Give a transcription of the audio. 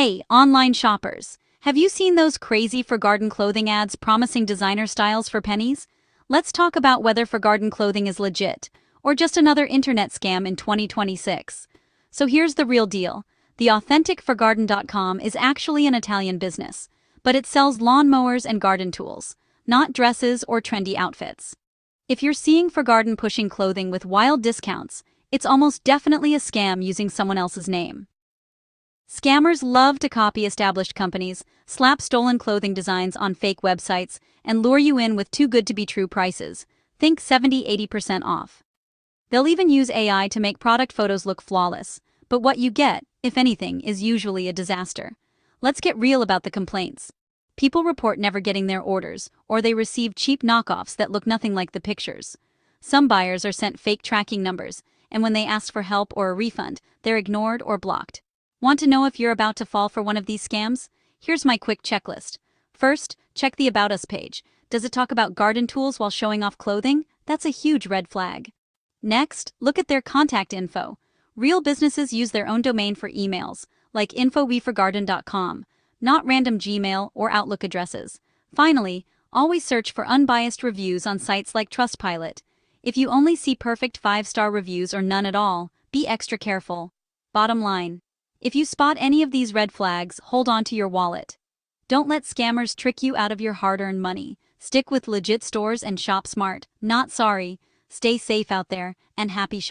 Hey, online shoppers! Have you seen those crazy Fergarden clothing ads promising designer styles for pennies? Let's talk about whether Fergarden clothing is legit, or just another internet scam in 2026. So here's the real deal. The authentic Fergarden.com is actually an Italian business, but it sells lawnmowers and garden tools, not dresses or trendy outfits. If you're seeing Fergarden pushing clothing with wild discounts, it's almost definitely a scam using someone else's name. Scammers love to copy established companies, slap stolen clothing designs on fake websites, and lure you in with too-good-to-be-true prices. Think 70–80% off. They'll even use AI to make product photos look flawless, but what you get, if anything, is usually a disaster. Let's get real about the complaints. People report never getting their orders, or they receive cheap knockoffs that look nothing like the pictures. Some buyers are sent fake tracking numbers, and when they ask for help or a refund, they're ignored or blocked. Want to know if you're about to fall for one of these scams? Here's my quick checklist. First, check the About Us page. Does it talk about garden tools while showing off clothing? That's a huge red flag. Next, look at their contact info. Real businesses use their own domain for emails, like info@fergarden.com, not random Gmail or Outlook addresses. Finally, always search for unbiased reviews on sites like Trustpilot. If you only see perfect 5-star reviews or none at all, be extra careful. Bottom line. If you spot any of these red flags, hold on to your wallet. Don't let scammers trick you out of your hard-earned money. Stick with legit stores and shop smart. Not sorry. Stay safe out there, and happy shopping.